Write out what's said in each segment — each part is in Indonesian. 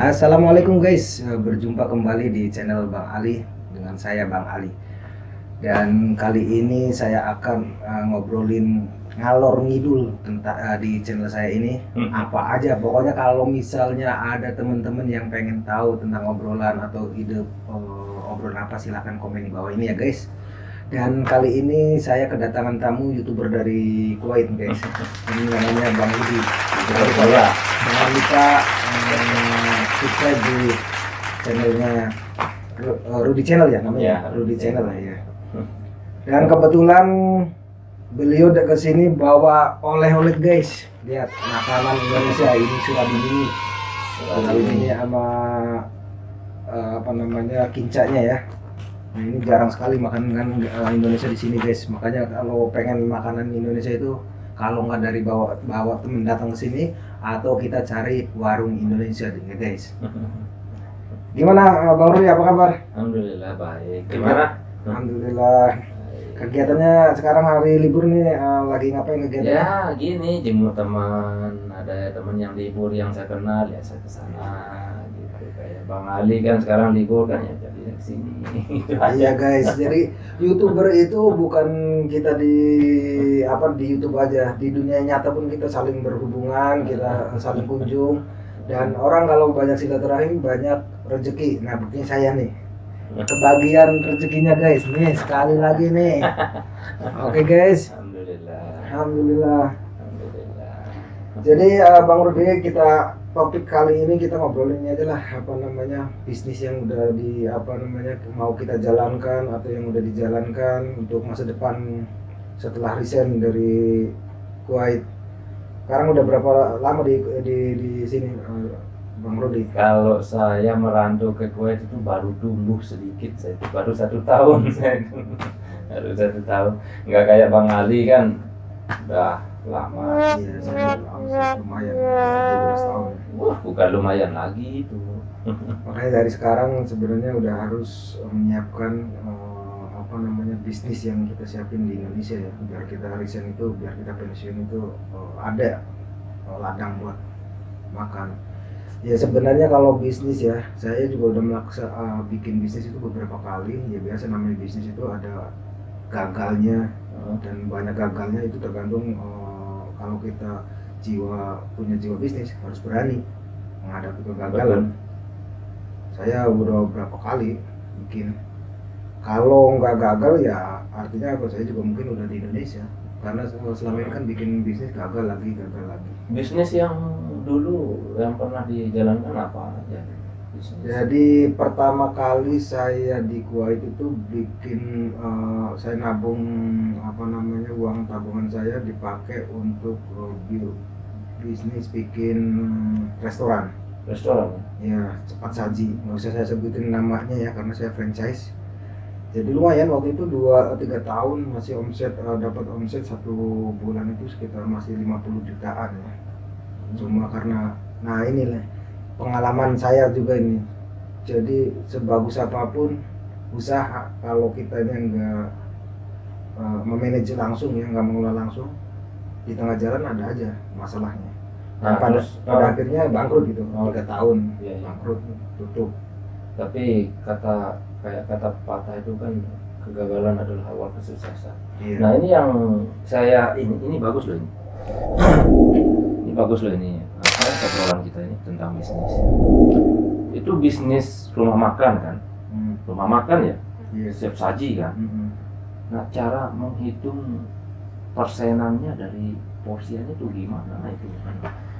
Assalamualaikum guys, berjumpa kembali di channel Bang Ali dengan saya Bang Ali. Dan kali ini saya akan ngobrolin ngalor ngidul tentang di channel saya ini apa aja. Pokoknya kalau misalnya ada teman-teman yang pengen tahu tentang obrolan atau ide obrolan apa, silahkan komen di bawah ini ya guys. Dan kali ini saya kedatangan tamu YouTuber dari Kuwait guys. Ini namanya Bang Rudi. Jangan lupa subscribe di channelnya Rudi Channel ya namanya. Rudi Channel lah ya. Dan kebetulan beliau ke sini bawa oleh-oleh guys. Lihat makanan Indonesia ini surabimi. Ini sama apa namanya kincanya ya. Nah, ini jarang sekali makanan Indonesia di sini guys. Makanya kalau pengen makanan Indonesia itu kalau nggak dari bawa temen datang ke sini atau kita cari warung Indonesia ya guys. Gimana Bang Rudi, apa kabar? Alhamdulillah baik. Gimana? Alhamdulillah. Kegiatannya sekarang hari libur nih, lagi ngapain kegiatan? Ya gini, jemput teman. Ada teman yang libur yang saya kenal ya saya kesana gitu. Kayak Bang Ali kan sekarang libur kan ya jadi kesini. Iya guys, jadi YouTuber itu bukan kita di YouTube aja, di dunia nyata pun kita saling berhubungan, kita saling kunjung. Dan orang kalau banyak silaturahim banyak rezeki. Nah buktinya saya nih kebagian rezekinya guys nih sekali lagi nih. Oke guys, Alhamdulillah. Jadi Bang Rudi, kita topik kali ini kita ngobrolinnya aja lah apa namanya bisnis yang udah mau kita jalankan atau yang udah dijalankan untuk masa depan setelah resign dari Kuwait. Sekarang udah berapa lama di sini Bang Rudi? Kalau saya merantau ke Kuwait itu baru tumbuh sedikit, saya itu baru 1 tahun saya itu. Baru 1 tahun, nggak kayak Bang Ali kan udah lama. Iya, saya lumayan 12 tahun. Wah, bukan lumayan lagi itu. Makanya dari sekarang sebenarnya udah harus menyiapkan bisnis yang kita siapin di Indonesia ya, biar kita resign itu, biar kita pensiun itu ada ladang buat makan. Ya sebenarnya kalau bisnis ya, saya juga udah bikin bisnis itu beberapa kali. Ya biasa namanya bisnis itu ada gagalnya dan banyak gagalnya, itu tergantung kalau kita punya jiwa bisnis harus berani menghadapi kegagalan. Saya udah berapa kali bikin, kalau nggak gagal ya artinya apa, saya juga mungkin udah di Indonesia, karena selama ini kan bikin bisnis gagal lagi. Bisnis yang dulu yang pernah dijalankan apa aja? Jadi pertama kali saya di Kuwait itu bikin saya nabung uang tabungan saya dipakai untuk bisnis bikin restoran ya, cepat saji. Nggak usah saya sebutin namanya ya karena saya franchise. Jadi lumayan waktu itu 2-3 tahun masih dapat omset 1 bulan itu sekitar masih 50 jutaan ya. Cuma karena inilah pengalaman saya juga ini. Jadi sebagus apapun usaha, kalau kita nggak memanage langsung ya, nggak mengelola langsung, di tengah jalan ada aja masalahnya. Nah, pada akhirnya bangkrut gitu. 3 tahun bangkrut, tutup. Tapi kata pepatah itu kan kegagalan adalah awal kesuksesan. Iya. Nah ini yang saya ini bagus loh ini. Ini bagus loh ini. Obrolan kita ini tentang bisnis. Itu bisnis rumah makan kan? Rumah makan ya? Iya. Siap saji kan? Nah cara menghitung persenannya dari porsiannya itu gimana? Nah, itu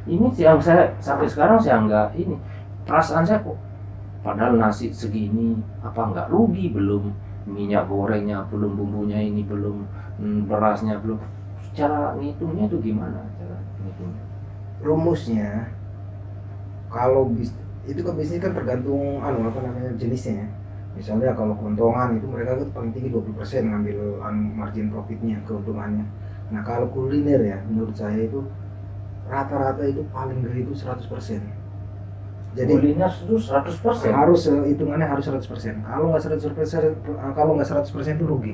ini yang saya sampai sekarang saya nggak ini, perasaan saya kok padahal nasi segini apa nggak rugi, belum minyak gorengnya, belum bumbunya ini, belum berasnya, belum. Cara ngitungnya itu gimana cara ngitungnya? Rumusnya kalau itu kan bisnis kan tergantung jenisnya ya. Misalnya kalau keuntungan itu mereka kan paling tinggi 20% ngambil margin profitnya, keuntungannya. Nah kalau kuliner ya menurut saya itu rata-rata itu paling gede itu 100%. Jadi kuliner itu 100%? Harus hitungannya harus 100%. Kalau nggak 100% itu rugi.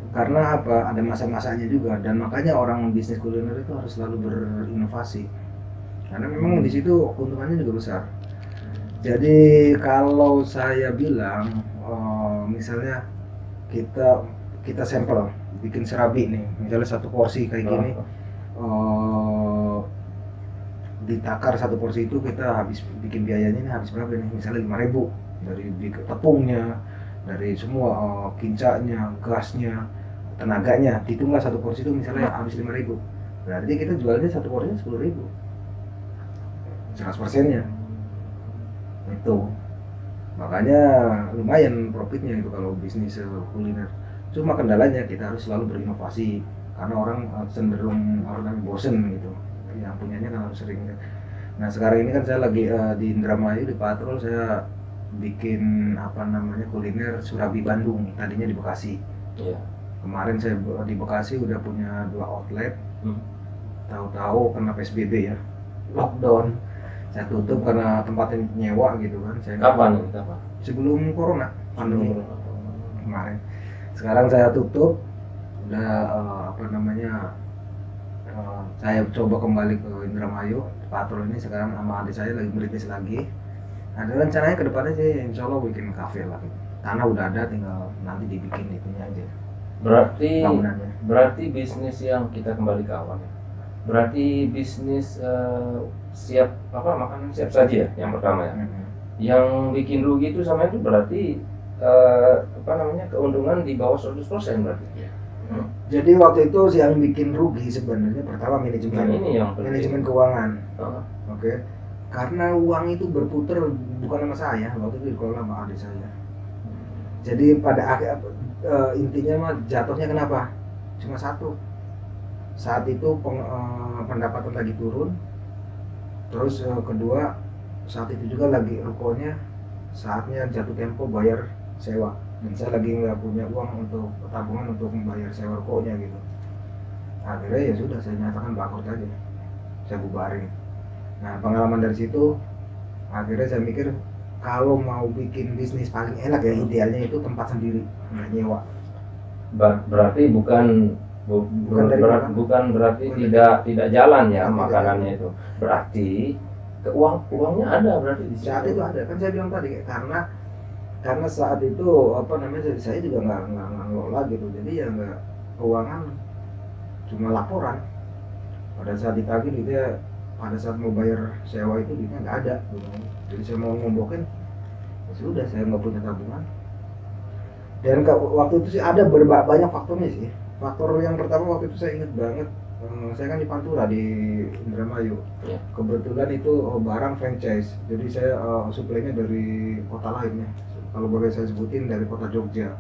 Karena apa? Ada masa-masanya juga, dan makanya orang bisnis kuliner itu harus selalu berinovasi. karena memang di situ keuntungannya juga besar. Jadi kalau saya bilang misalnya kita kita sampel bikin serabi nih, misalnya satu porsi kayak gini, ditakar satu porsi itu kita habis bikin biayanya ini habis berapa nih, misalnya 5.000 dari tepungnya, dari semua kincanya, gasnya, tenaganya, hitunglah satu porsi itu misalnya habis 5.000, berarti kita jualnya satu porsinya 10.000, 100%-nya itu. Makanya lumayan profitnya itu kalau bisnis kuliner. Cuma kendalanya kita harus selalu berinovasi karena orang cenderung bosen gitu, yang punyanya kan harus sering. Nah sekarang ini kan saya lagi di Indramayu, di Patrol, saya bikin apa namanya kuliner Surabi Bandung, tadinya di Bekasi. Iya. Kemarin saya di Bekasi udah punya 2 outlet, tahu-tahu kena PSBB ya, lockdown, saya tutup karena tempatnya nyewa gitu kan. Kapan? Sebelum corona pandemi kemarin. Sekarang saya tutup, udah apa namanya, saya coba kembali ke Indramayu, Patrol ini sekarang sama adik saya lagi merintis lagi. Ada rencananya ke depannya sih, insya Allah bikin kafe lah. Tanah udah ada, tinggal nanti dibikin itunya aja. Berarti bisnis yang kita kembali ke awal ya. Berarti bisnis siap apa makanan siap saji ya yang pertama ya. Yang bikin rugi itu sama itu berarti apa namanya keuntungan di bawah 100% berarti. Jadi waktu itu yang bikin rugi sebenarnya pertama manajemen, manajemen keuangan. Oke. Karena uang itu berputar bukan sama saya, waktu itu dikelola sama adik saya. Jadi pada akhir intinya mah jatuhnya kenapa? Cuma satu. Saat itu pendapatan lagi turun. Terus kedua, saat itu juga lagi rukonya saatnya jatuh tempo bayar sewa. Dan saya lagi nggak punya uang untuk tabungan untuk membayar sewa rukonya gitu. Akhirnya ya sudah, saya nyatakan bangkrut aja, saya bubarin. Nah pengalaman dari situ akhirnya saya mikir kalau mau bikin bisnis paling enak ya idealnya itu tempat sendiri, nggak nyewa. Berarti bukan berarti tidak jalan ya makanannya itu. Berarti uangnya ada berarti di saat itu ada, kan saya bilang tadi karena saat itu apa namanya saya juga nggak ngelola gitu, jadi ya nggak keuangan, cuma laporan. Pada saat ditagih gitu ya, pada saat mau bayar sewa itu duitnya nggak ada gitu. Jadi saya mau ngombokin, ya sudah, saya nggak punya tabungan. Dan waktu itu sih ada banyak faktornya sih. Faktor yang pertama waktu itu saya ingat banget, saya kan di Pantura di Indramayu. Ya. Kebetulan itu barang franchise, jadi saya suplainya dari kota lain ya. Kalau boleh saya sebutin dari kota Jogja.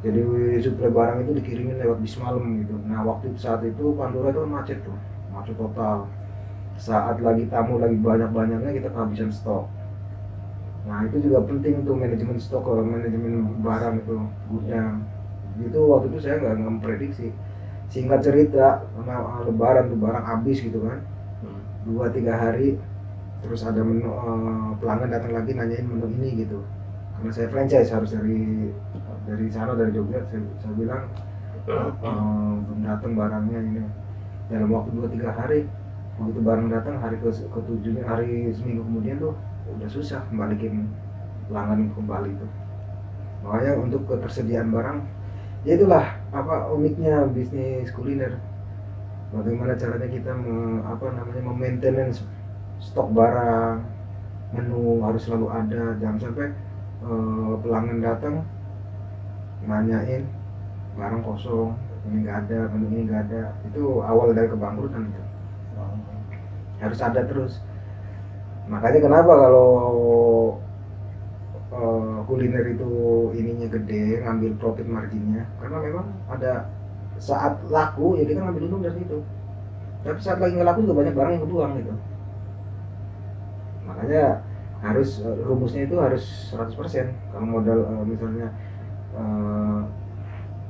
Jadi suplai barang itu dikirimin lewat bis malam gitu. Nah waktu itu saat itu Pantura itu macet tuh, macet total. Saat lagi tamu lagi banyak-banyaknya kita kehabisan stok. Nah itu juga penting tuh manajemen stok, manajemen barang itu gudang. Itu waktu itu saya nggak memprediksi. Singkat cerita, karena lebaran tuh barang habis gitu kan, 2-3 hari, terus ada menu, pelanggan datang lagi nanyain menu ini gitu, karena saya franchise harus dari sana, dari Jogja. Saya bilang belum datang barangnya ini. Dalam waktu 2-3 hari, begitu barang datang hari ke-7, hari seminggu kemudian tuh udah susah kembaliin pelanggan kembali itu. Makanya untuk ketersediaan barang, ya itulah apa uniknya bisnis kuliner. Bagaimana caranya kita maintenance stok barang, menu harus selalu ada, jangan sampai pelanggan datang nanyain barang kosong, ini nggak ada, menu ini nggak ada. Itu awal dari kebangkrutan itu. Harus ada terus. Makanya kenapa kalau kuliner itu ininya gede, ngambil profit marginnya, karena memang ada saat laku ya kita ngambil untung dari situ. Tapi saat lagi nggak laku juga banyak barang yang kebuang gitu. Makanya harus rumusnya itu harus 100%. Kalau modal misalnya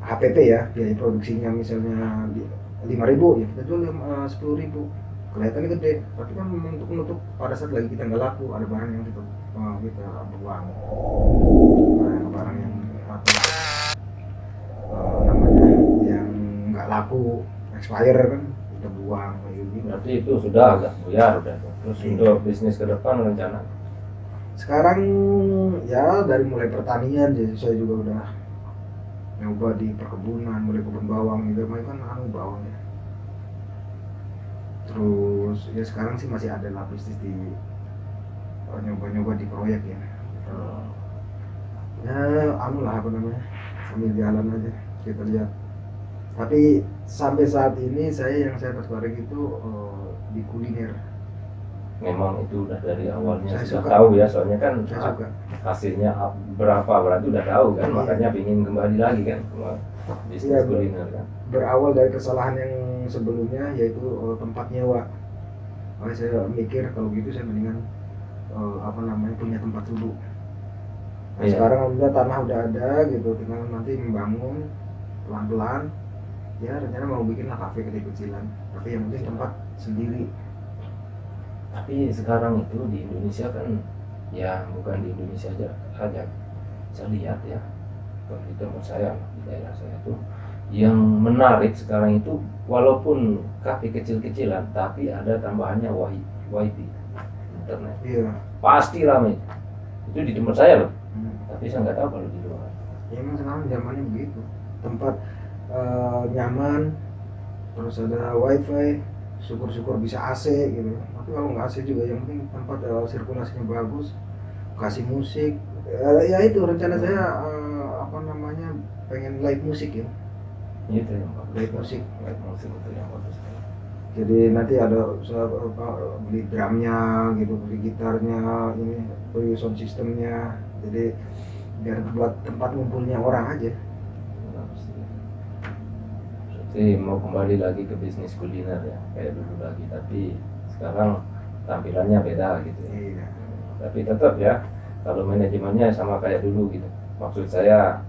HPP ya, biaya produksinya misalnya 5.000 ya kita jual 10.000. Kelihatannya gede, tapi kan untuk menutup pada saat lagi kita nggak laku, ada barang yang kita buang, barang yang namanya yang nggak laku, expire kan, kita buang kayak gitu. Berarti itu sudah agak buyar udah. Terus untuk bisnis ke depan rencana? Sekarang ya dari mulai pertanian, jadi saya juga udah nyoba di perkebunan, mulai kebun bawang gitu, kan bawang ya. Terus ya sekarang sih masih ada lah bisnis di nyoba-nyoba di proyek ya. Ya lah apa namanya, sambil jalan aja kita lihat. Tapi sampai saat ini yang saya tertarik itu di kuliner. Memang itu udah dari awalnya Saya sudah suka. tahu ya, soalnya kan Saya suka. hasilnya berapa berarti udah tahu kan, Iya. makanya ingin kembali lagi kan ke bisnis Iya, kuliner kan. Berawal dari kesalahan yang sebelumnya, yaitu tempat nyewa. Makanya saya mikir kalau gitu saya mendingan punya tempat dulu. Nah, Iya. sekarang alhamdulillah tanah udah ada gitu, tinggal nanti membangun pelan-pelan. Ya rencana mau bikin lah kafe kecil-kecilan, tapi yang penting tempat sendiri. Tapi sekarang itu di Indonesia kan, ya bukan di Indonesia aja saya lihat ya, kalau di tempat saya, di daerah saya itu yang menarik sekarang itu, walaupun kafe kecil-kecilan tapi ada tambahannya wifi internet, Iya. pasti ramai. Itu di tempat saya loh, Hmm. tapi saya nggak tahu kalau di luar. Ya emang sekarang zamannya begitu, tempat nyaman, terus ada wifi, syukur-syukur bisa AC gitu. Tapi kalau nggak AC juga yang penting tempat sirkulasinya bagus, kasih musik. Ya itu rencana saya pengen live musik ya, Itu yang bagus. live musik. Live musik itu yang bagus. Jadi nanti ada beli drumnya gitu, beli gitarnya, ini beli sound systemnya. Jadi biar buat tempat ngumpulnya orang aja. Berarti mau kembali lagi ke bisnis kuliner ya, kayak dulu lagi, tapi sekarang tampilannya beda gitu ya. Iya. Tapi tetap ya, kalau manajemennya sama kayak dulu gitu. Maksud saya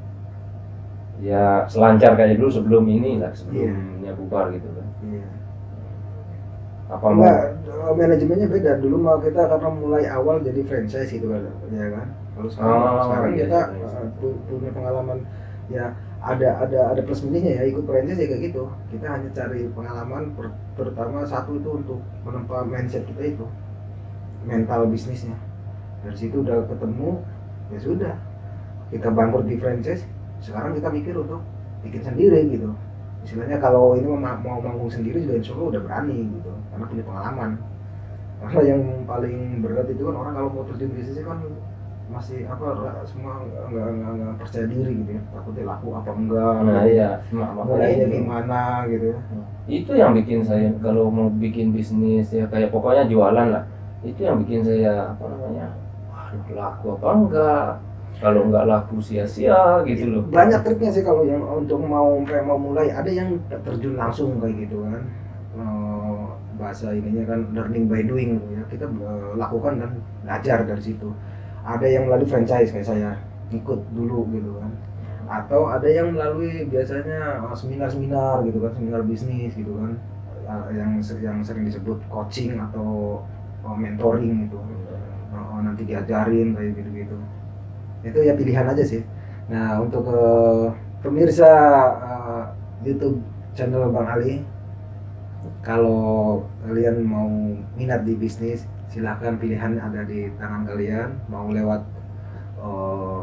ya selancar kayak dulu sebelum ini lah, sebelumnya bubar gitu kan. Iya. Apa mau? Enggak, manajemennya beda. Dulu mau kita karena mulai awal jadi franchise gitu kan, ya kan. Kalau sekarang iya, kita iya. punya pengalaman ya, ada plus minusnya ya, ikut franchise ya kayak gitu. Kita hanya cari pengalaman pertama satu itu untuk menempa mindset kita itu, mental bisnisnya. Dari situ udah ketemu, ya sudah. Kita bangkrut di franchise, sekarang kita mikir untuk bikin sendiri gitu. Istilahnya kalau ini mau manggung sendiri juga insya Allah udah berani gitu, karena punya pengalaman. Karena yang paling berat itu kan orang kalau mau terjun bisnis kan masih semua nggak percaya diri gitu ya, takutnya laku apa enggak, Nah iya, mulainya gimana gitu ya. itu yang bikin saya kalau mau bikin bisnis ya kayak pokoknya jualan lah, itu yang bikin saya waduh, laku apa enggak, kalau enggak laku sia-sia gitu loh. Banyak triknya sih kalau yang untuk mau mulai, ada yang terjun langsung kayak gitu kan. Bahasa ininya kan learning by doing gitu ya, kita lakukan dan belajar dari situ. Ada yang melalui franchise kayak saya, ikut dulu gitu kan, atau ada yang melalui biasanya seminar-seminar gitu kan, seminar bisnis gitu kan, yang sering disebut coaching atau mentoring gitu. Nanti diajarin kayak gitu-gitu. Itu ya pilihan aja sih. Nah untuk pemirsa YouTube channel Bang Ali, kalau kalian mau minat di bisnis, silahkan, pilihan ada di tangan kalian. Mau lewat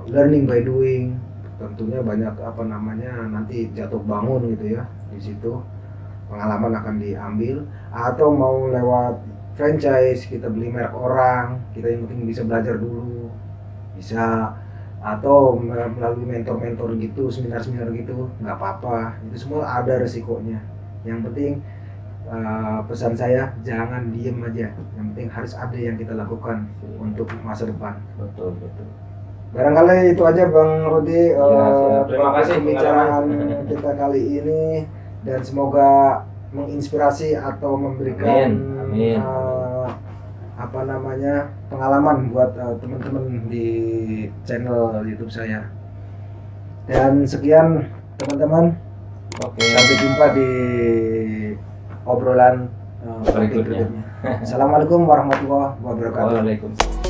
learning by doing, tentunya banyak nanti jatuh bangun gitu ya, di situ pengalaman akan diambil. Atau mau lewat franchise, kita beli merek orang, kita yang penting bisa belajar dulu, bisa. Atau melalui mentor-mentor gitu, seminar-seminar gitu, nggak apa-apa, itu semua ada resikonya. Yang penting pesan saya, jangan diem aja, yang penting harus ada yang kita lakukan untuk masa depan. Betul. Barangkali itu aja Bang Rudi, Terima kasih pembicaraan kita kali ini, dan semoga menginspirasi atau memberikan Amin. pengalaman buat teman-teman di channel YouTube saya. Dan sekian teman-teman, Oke. sampai jumpa di obrolan Berikutnya. Assalamualaikum warahmatullahi wabarakatuh. Waalaikumsalam.